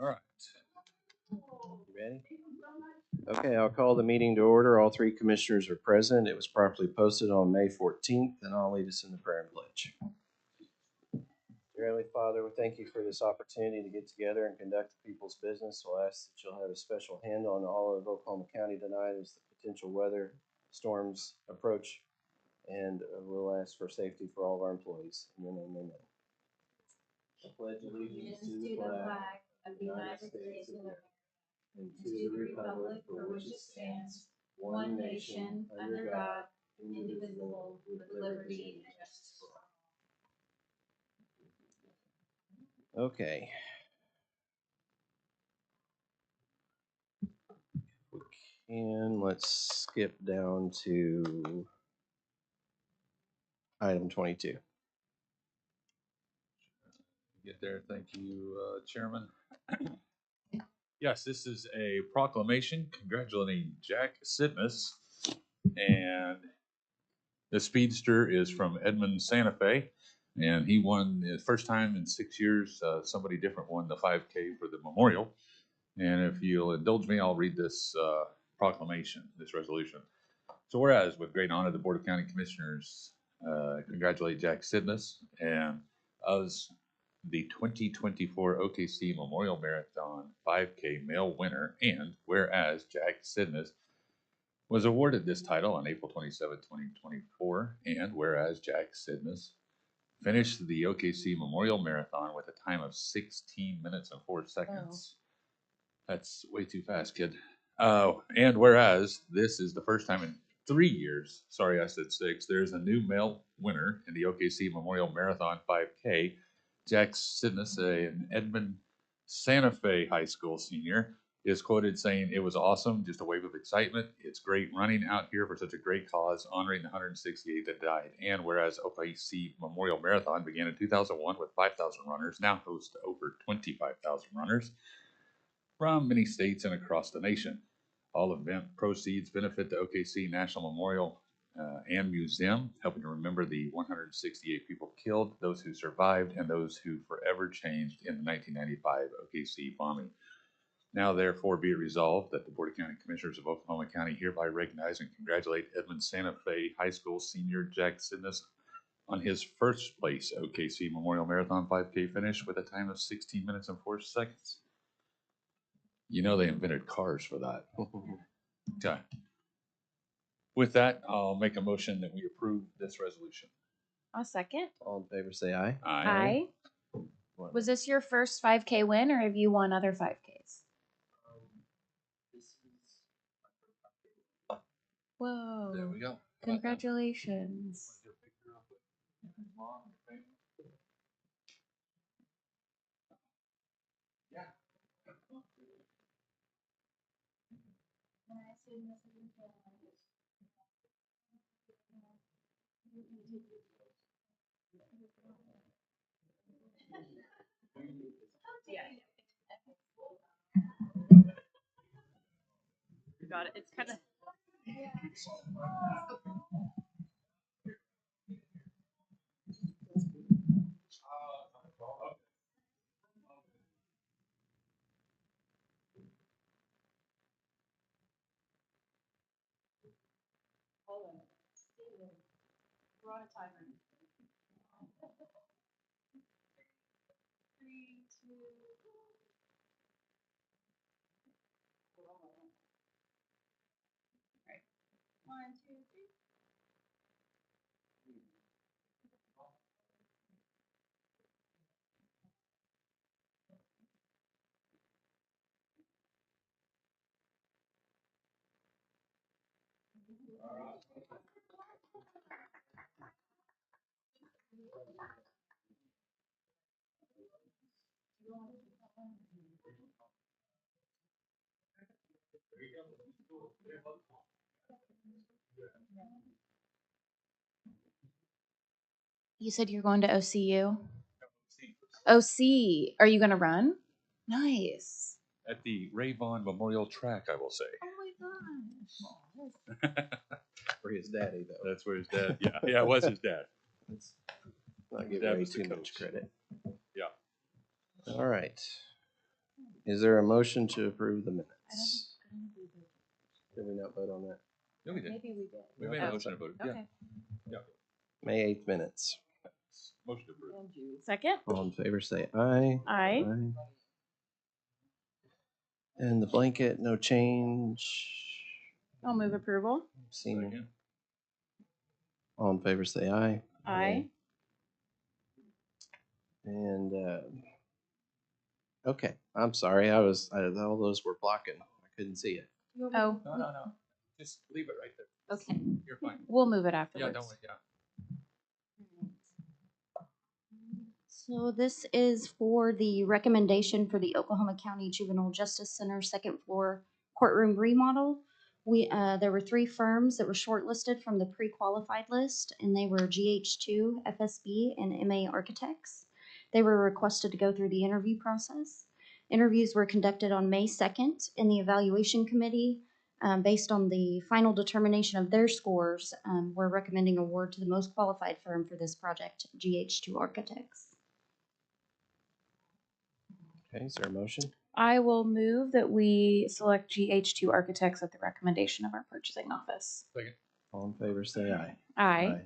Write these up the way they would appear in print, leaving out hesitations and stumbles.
All right. You ready? Okay, I'll call the meeting to order. All three commissioners are present. It was properly posted on May 14th, and I'll lead us in the prayer and pledge. Dear Heavenly Father, we thank you for this opportunity to get together and conduct the people's business. We'll ask that you'll have a special hand on all of Oklahoma County tonight as the potential weather storms approach, and we'll ask for safety for all of our employees. In your name, amen. I pledge allegiance to the flag of the United States of America and to the republic for which it stands, one nation, under God, indivisible, with liberty and justice for all. Okay. And let's skip down to item 22. Get there. Thank you, Chairman. Yes, this is a proclamation congratulating Jack Sidmus, and the speedster is from Edmond, Santa Fe, and he won the first time in 6 years. Somebody different won the 5K for the memorial. And if you'll indulge me, I'll read this proclamation, this resolution. So whereas, with great honor, the Board of County Commissioners congratulate Jack Sidmus and as the 2024 OKC Memorial Marathon 5K male winner, and whereas Jack Sidmus was awarded this title on April 27, 2024, and whereas Jack Sidmus finished the OKC Memorial Marathon with a time of 16 minutes and 4 seconds. That's way too fast, kid. And whereas this is the first time in 3 years, sorry I said 6, there's a new male winner in the OKC Memorial Marathon 5K. Jack Sidness, an Edmond Santa Fe High School senior, is quoted saying, "It was awesome, just a wave of excitement. It's great running out here for such a great cause, honoring the 168 that died." And whereas OKC Memorial Marathon began in 2001 with 5,000 runners, now hosts over 25,000 runners from many states and across the nation. All event proceeds benefit the OKC National Memorial and Museum, helping to remember the 168 people killed, those who survived, and those who forever changed in the 1995 OKC bombing. Now, therefore, be it resolved that the Board of County Commissioners of Oklahoma County hereby recognize and congratulate Edmond Santa Fe High School senior Jack Sidness on his first place OKC Memorial Marathon 5K finish with a time of 16 minutes and 4 seconds. You know they invented cars for that. Okay. With that, I'll make a motion that we approve this resolution. I'll second. All in favor, say aye. Aye. Was this your first 5K win, or have you won other 5Ks? Whoa. There we go. Congratulations. Got it. It's kind of. We're on a timer. 3, 2. All right. 1, 2, 3. You said you're going to OCU? OC. Are you going to run? Nice. At the Ray Vaughn Memorial Track, I will say. Oh my gosh. For his daddy, though. That's where his dad, yeah, it was his dad. Let's not give Dad Ray was the too much coach. credit. Yeah. All right. Is there a motion to approve the minutes? Did we not vote on that? Yeah, we did. Maybe we did. We made a motion to vote. Yeah. Okay. May 8th minutes. Motion to approve. Second? All in favor, say aye. Aye. And the blanket, no change. I'll move approval. Senior. Second. All in favor, say aye. Aye. And, okay, I'm sorry, all those were blocking. I couldn't see it. Oh, No. Just leave it right there. okay. You're fine. We'll move it Yeah, afterwards. don't worry. Yeah. So this is for the recommendation for the Oklahoma County Juvenile Justice Center second floor courtroom remodel. There were 3 firms that were shortlisted from the pre-qualified list, and they were GH2, FSB, and MA Architects. They were requested to go through the interview process. Interviews were conducted on May 2nd, and the evaluation committee, based on the final determination of their scores, we're recommending award to the most qualified firm for this project, GH2 Architects. Okay, is there a motion? I will move that we select GH2 Architects at the recommendation of our purchasing office. Second. All in favor, say aye. Aye.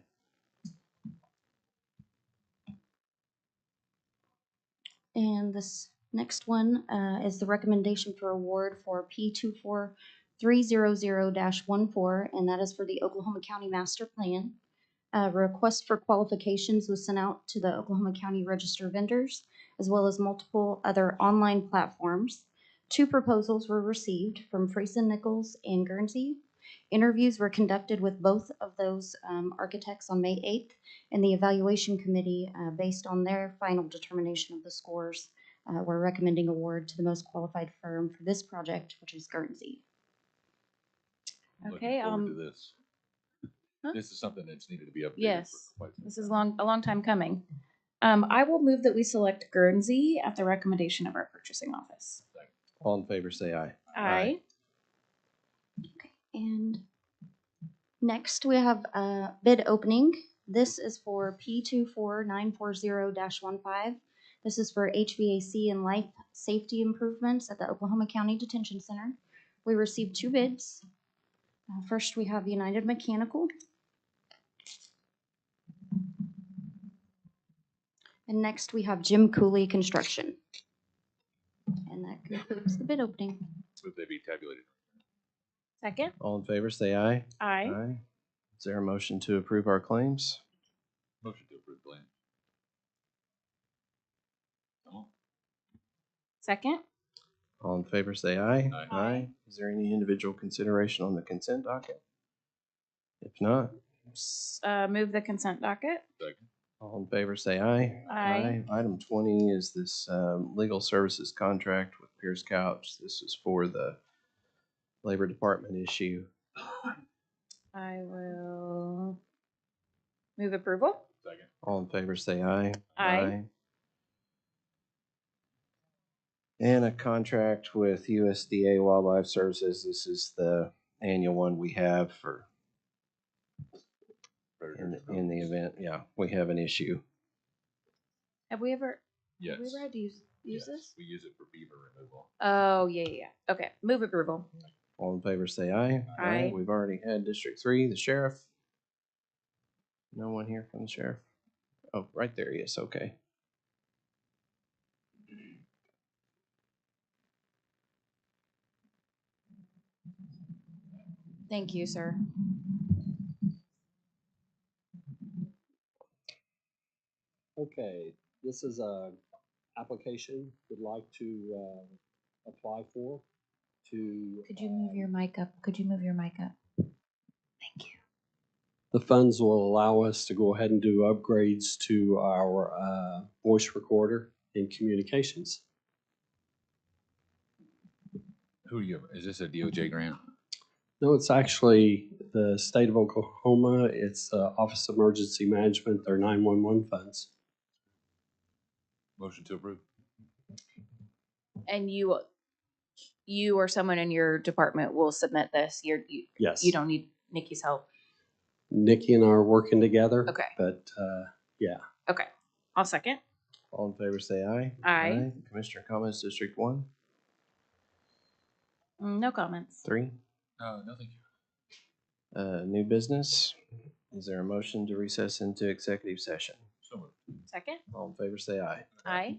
And this next one is the recommendation for award for P24300-14, and that is for the Oklahoma County Master Plan. A request for qualifications was sent out to the Oklahoma County Register of Vendors, as well as multiple other online platforms. 2 proposals were received from Friesen Nichols and Guernsey. Interviews were conducted with both of those architects on May 8th, and the evaluation committee, based on their final determination of the scores, we're recommending award to the most qualified firm for this project, which is Guernsey. Okay, Looking forward to this. huh? This is something that's needed to be updated. Yes, for quite some this is time. a long time coming. I will move that we select Guernsey at the recommendation of our purchasing office. All in favor, say aye. Aye. Okay, and next we have a bid opening. This is for P24940-15. This is for HVAC and life safety improvements at the Oklahoma County Detention Center. We received 2 bids. First, we have United Mechanical. And next, we have Jim Cooley Construction. And that concludes the bid opening. Would they be tabulated? Second? All in favor, say aye. Aye. Is there a motion to approve our claims? Motion to approve plan. Second? All in favor, say aye. Aye. Is there any individual consideration on the consent docket? If not, Move the consent docket. Second. all in favor, say aye. Aye. Item 20 is this legal services contract with Pierce Couch. This is for the Labor Department issue. I will move approval. Second. All in favor, say aye. Aye. And a contract with USDA Wildlife Services. This is the annual one we have for in the event, yeah, we have an issue. Have we ever Yes. had to use Yes, this? we use it for beaver removal. Oh, yeah. Okay, move approval. All in favor, say aye. Aye. We've already had District 3, the sheriff. No one here from the sheriff? Oh, right there he is, okay. Thank you, sir. Okay, this is a application we'd like to apply for to. Could you move your mic up? Thank you. The funds will allow us to go ahead and do upgrades to our voice recorder in communications. Who are you? Is this a DOJ grant? No, it's actually the state of Oklahoma. It's Office of Emergency Management, their 911 funds. Motion to approve. And you or someone in your department will submit this. Yes. You don't need Nikki's help. Nikki and I are working together. Okay. But yeah. Okay, I'll second. All in favor, say aye. Aye. Commissioner comments, District 1? No comments. 3, No, thank you. new business. Is there a motion to recess into executive session? So moved. Second? All in favor, say aye. Aye.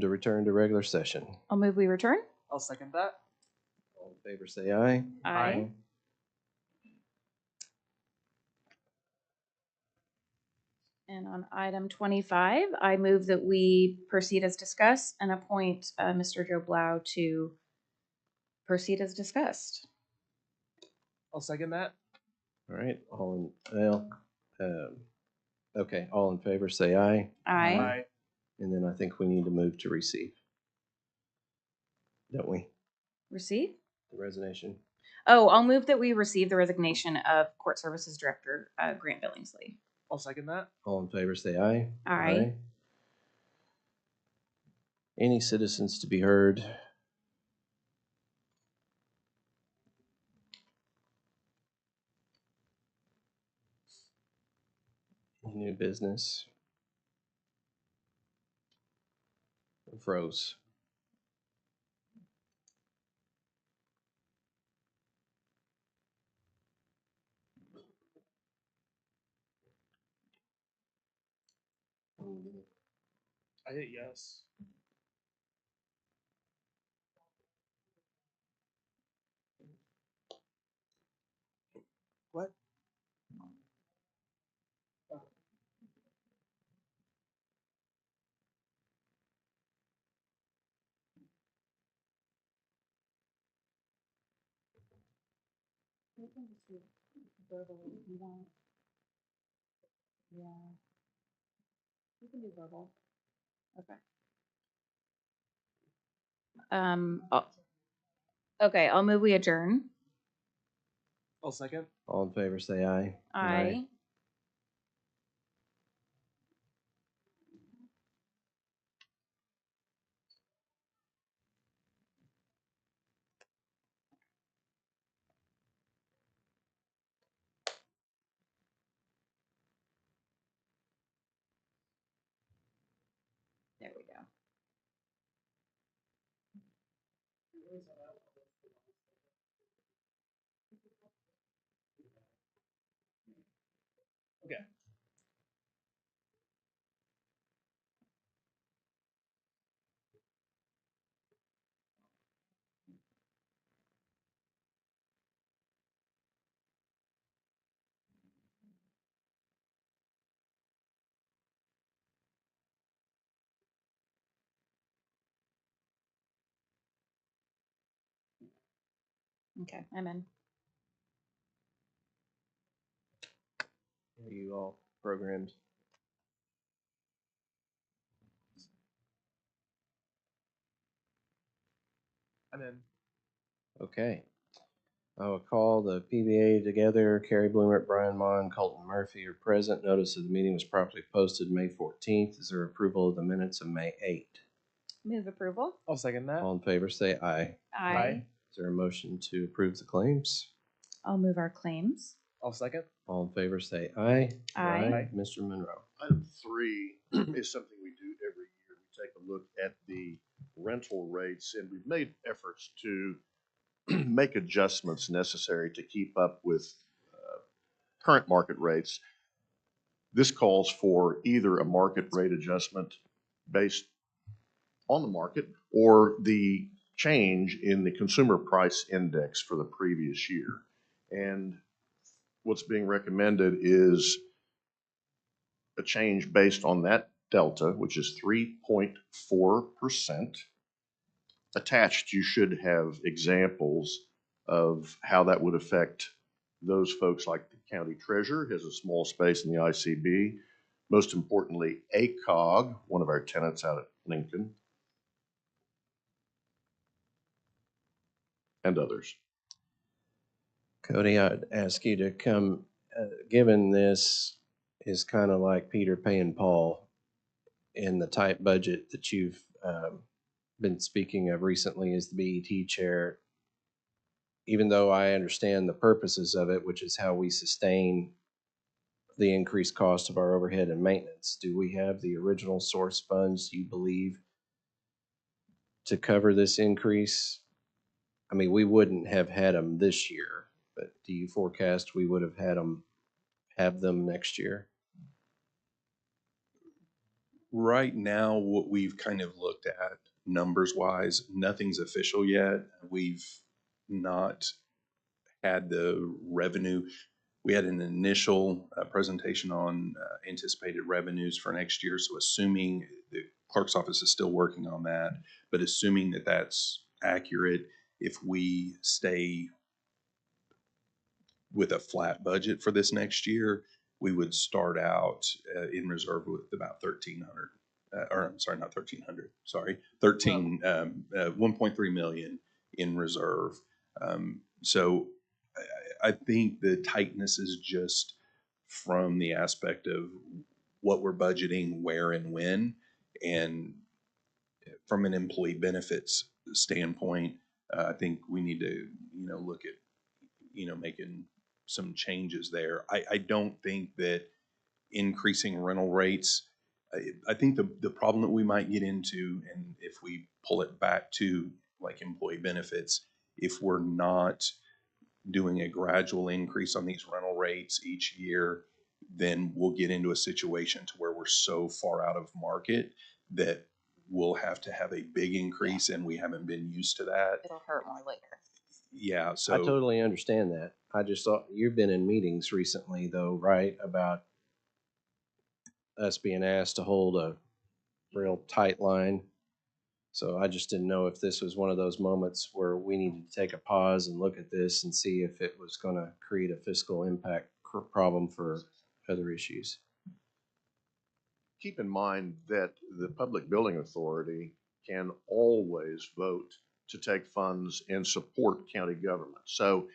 to return to regular session. I'll move we return. I'll second that. All in favor, say aye. Aye. And on item 25, I move that we proceed as discussed and appoint Mr. Joe Blau to proceed as discussed. I'll second that. All right, okay, all in favor, say aye. Aye. And then I think we need to move to receive. Don't we? Receive? The resignation. Oh, I'll move that we receive the resignation of Court Services Director Grant Billingsley. I'll second that. All in favor, say aye. Aye. Any citizens to be heard? New business? Froze. I hit yes. What? Yeah. You can do verbal. Okay. Okay, I'll move we adjourn. I'll second. All in favor, say aye. Aye. There we go. Okay. Okay, I'm in. Are you all programmed? I'm in. Okay. I will call the PBA together. Carrie Bloomer, Brian Mon, Colton Murphy are present. Notice of the meeting was properly posted May 14th. Is there approval of the minutes of May 8th? Move approval. I'll second that. All in favor, say aye. Aye. Is there a motion to approve the claims? I'll move our claims. I'll second. All in favor, say aye. Aye. Mr. Monroe. Item 3 is something we do every year. We take a look at the rental rates, and we've made efforts to make adjustments necessary to keep up with current market rates. This calls for either a market rate adjustment based on the market or the change in the consumer price index for the previous year. And what's being recommended is a change based on that delta, which is 3.4%. Attached, you should have examples of how that would affect those folks, like the county treasurer has a small space in the ICB. Most importantly, ACOG, one of our tenants out at Lincoln, and others. Cody, I'd ask you to come, given this is kind of like Peter paying Paul in the tight budget that you've been speaking of recently as the BET chair, even though I understand the purposes of it, which is how we sustain the increased cost of our overhead and maintenance, do we have the original source funds, you believe, to cover this increase? I mean, we wouldn't have had them this year, but do you forecast we would have have them next year? Right now, what we've kind of looked at numbers wise, nothing's official yet. We've not had the revenue. We had an initial presentation on anticipated revenues for next year. So assuming the clerk's office is still working on that, but assuming that that's accurate, if we stay with a flat budget for this next year, we would start out in reserve with about 1,300. Or I'm sorry, not 1,300. Sorry, 1.3 million in reserve. So I think the tightness is just from the aspect of what we're budgeting, where and when, and from an employee benefits standpoint, I think we need to look at making some changes there. I don't think that increasing rental rates. I think the problem that we might get into, and if we pull it back to like employee benefits, if we're not doing a gradual increase on these rental rates each year, then we'll get into a situation to where we're so far out of market that we'll have to have a big increase, and we haven't been used to that. It'll hurt more later. Yeah, I so totally understand that. I just thought, you've been in meetings recently though, right? About us being asked to hold a real tight line. So I just didn't know if this was one of those moments where we needed to take a pause and look at this and see if it was going to create a fiscal impact problem for other issues. Keep in mind that the Public Building Authority can always vote to take funds and support county government. So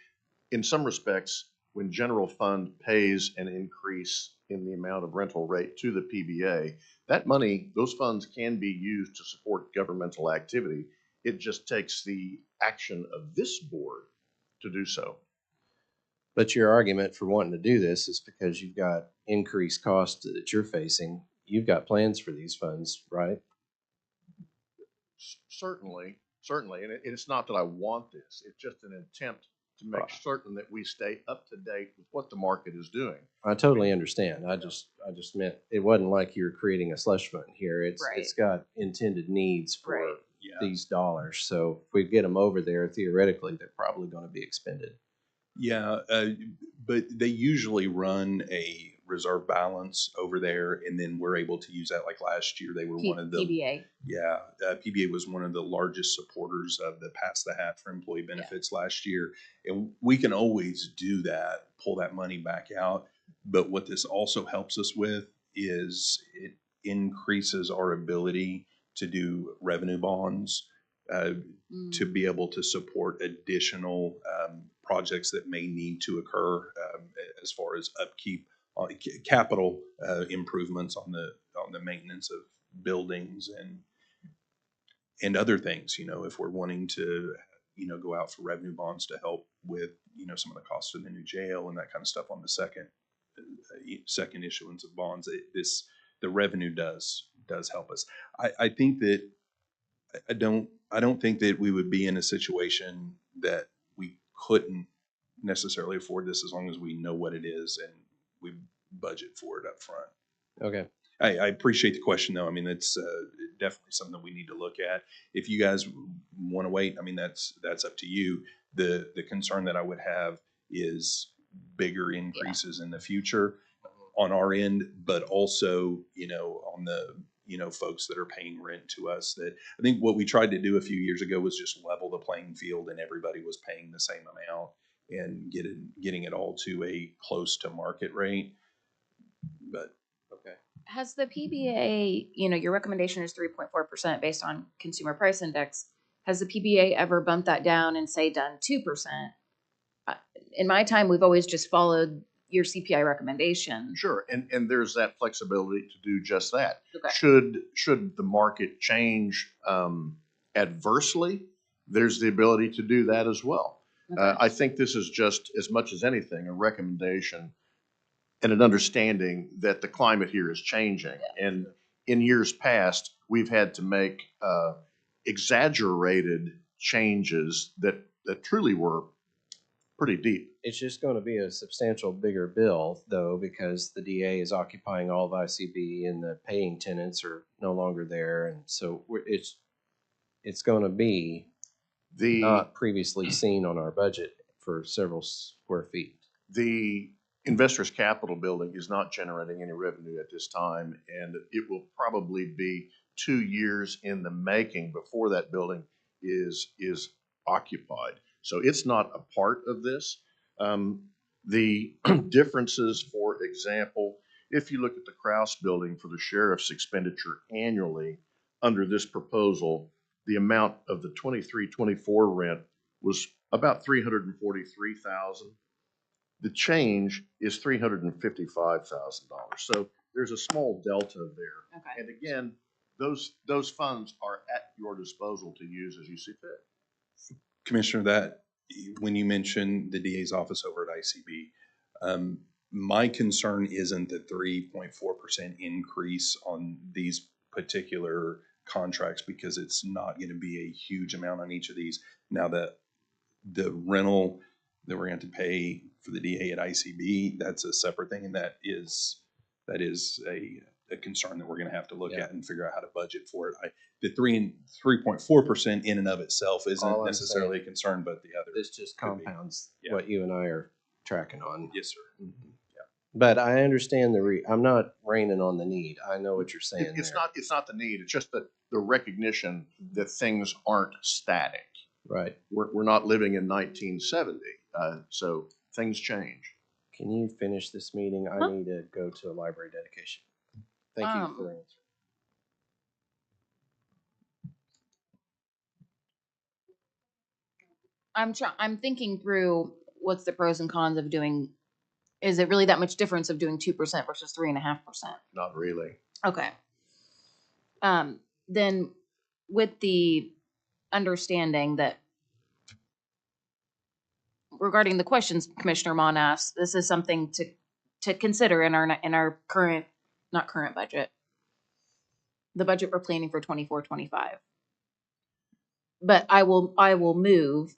in some respects, when general fund pays an increase in the amount of rental rate to the PBA, that money, those funds can be used to support governmental activity. It just takes the action of this board to do so. But your argument for wanting to do this is because you've got increased costs that you're facing. You've got plans for these funds, right? Certainly, certainly. And it's not that I want this. It's just an attempt to make certain that we stay up to date with what the market is doing. I totally understand. I just meant it wasn't like you're creating a slush fund here. It's got intended needs for Right. these dollars. So if we get them over there, theoretically, they're probably going to be expended. yeah, but they usually run a reserve balance over there, and then we're able to use that. Like last year, they were one of the PBA. Yeah, PBA was one of the largest supporters of the Pass the Hat for employee benefits last year. And we can always do that, pull that money back out. But what this also helps us with is it increases our ability to do revenue bonds, to be able to support additional projects that may need to occur as far as upkeep, capital improvements on the maintenance of buildings and other things. If we're wanting to go out for revenue bonds to help with some of the costs of the new jail and that kind of stuff on the second issuance of bonds, the revenue does help us. I think that I don't think that we would be in a situation that we couldn't necessarily afford this as long as we know what it is and we budget for it up front. Okay. I appreciate the question, though. I mean, it's definitely something we need to look at. If you guys want to wait, I mean, that's up to you. The concern that I would have is bigger increases in the future on our end, but also, on the, folks that are paying rent to us. That I think what we tried to do a few years ago was just level the playing field, and everybody was paying the same amount and getting it all to a close to market rate. But Okay. Has the PBA, your recommendation is 3.4% based on consumer price index. Has the PBA ever bumped that down and say done 2%? In my time, we've always just followed your CPI recommendation. Sure, and there's that flexibility to do just that. Okay. Should the market change adversely, there's the ability to do that as well. Okay. I think this is just, as much as anything, a recommendation and an understanding that the climate here is changing. Yeah. And in years past, we've had to make exaggerated changes that truly were pretty deep. It's just going to be a substantial bigger bill, though, because the DA is occupying all of ICB and the paying tenants are no longer there, and so it's going to be The not previously seen on our budget for several square feet. the Investors Capital building is not generating any revenue at this time, and it will probably be 2 years in the making before that building is occupied. So it's not a part of this. The differences, for example, if you look at the Kraus building for the sheriff's expenditure annually under this proposal, the amount of the 23-24 rent was about $343,000. The change is $355,000. So there's a small delta there. Okay. And again, those funds are at your disposal to use as you see fit. Commissioner, that, when you mentioned the DA's office over at ICB, my concern isn't the 3.4% increase on these particular contracts, because it's not going to be a huge amount on each of these. Now, the rental that we're going to pay for the DA at ICB, that's a separate thing, and that is a concern that we're going to have to look at and figure out how to budget for it. The 3.4% in and of itself All isn't I'm necessarily saying, a concern, but the other. This just could be. compounds Yeah. what you and I are tracking on. Yes, sir. But I understand I'm not raining on the need. I know what you're saying It's there. not the need, it's just the recognition that things aren't static. Right. We're not living in 1970, so things change. Can you finish this meeting? I Huh? need to go to a library dedication. Thank you for answering. I'm thinking through what's the pros and cons of doing. Is it really that much difference of doing 2% versus 3.5%? Not really. Okay. Then with the understanding that regarding the questions Commissioner Mon asked, this is something to consider in our current, not current budget, the budget we're planning for 24-25. But I will move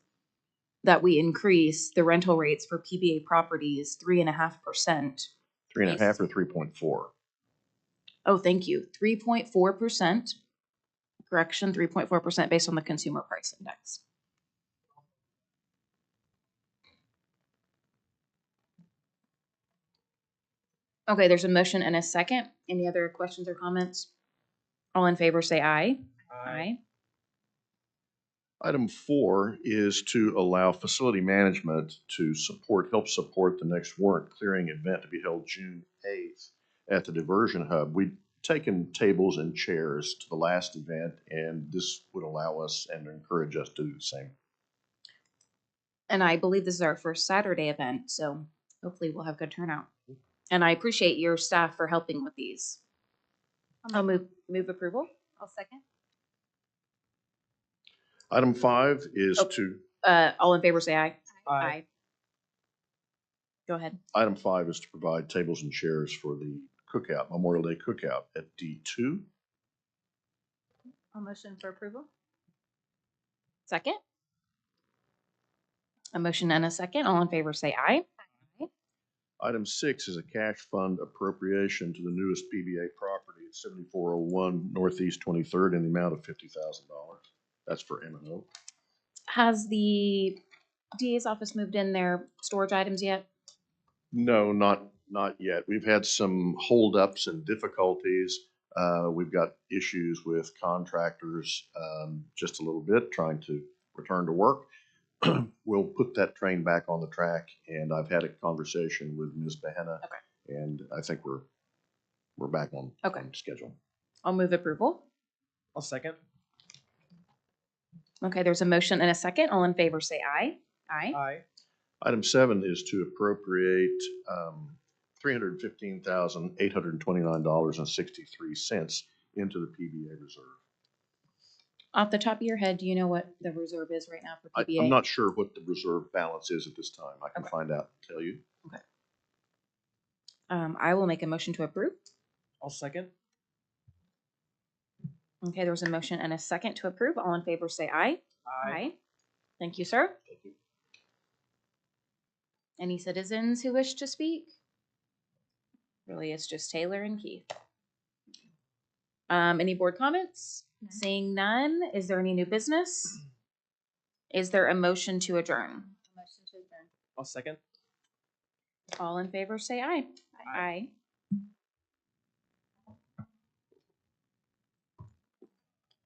that we increase the rental rates for PBA properties 3.5%. 3.5 or 3.4. Oh, thank you. 3.4%. Correction, 3.4% based on the consumer price index. Okay, there's a motion and a second. Any other questions or comments? All in favor say aye. Aye. Item 4 is to allow facility management to help support the next warrant clearing event to be held June 8th at the Diversion Hub. We'd taken tables and chairs to the last event, and this would allow us and encourage us to do the same. And I believe this is our first Saturday event, so hopefully we'll have good turnout. And I appreciate your staff for helping with these. I'll move approval. I'll second. Item 5 is Oh. to All in favor say aye. Aye. Go ahead. Item 5 is to provide tables and chairs for the cookout, Memorial Day cookout at D2. A motion for approval. Second. A motion and a second. All in favor say aye. Item 6 is a cash fund appropriation to the newest PBA property at 7401 Northeast 23rd in the amount of $50,000. That's for M&O. Has the DA's office moved in their storage items yet? No, not yet. We've had some holdups and difficulties. We've got issues with contractors, just a little bit, trying to return to work. We'll put that train back on the track, and I've had a conversation with Ms. Behenna, and I think we're back on schedule. I'll move approval. I'll second. Okay, there's a motion and a second. All in favor say aye. Aye. Aye. Item 7 is to appropriate $315,829.63 into the PBA reserve. Off the top of your head, do you know what the reserve is right now for PBA? I'm not sure what the reserve balance is at this time. I can Okay. find out and tell you. Okay. I will make a motion to approve. I'll second. Okay, there's a motion and a second to approve. All in favor say aye. Aye. Thank you, sir. Thank you. Any citizens who wish to speak? Really, it's just Taylor and Keith. Any board comments? Seeing none, is there any new business? Is there a motion to adjourn? I'll second. All in favor, say aye. Aye.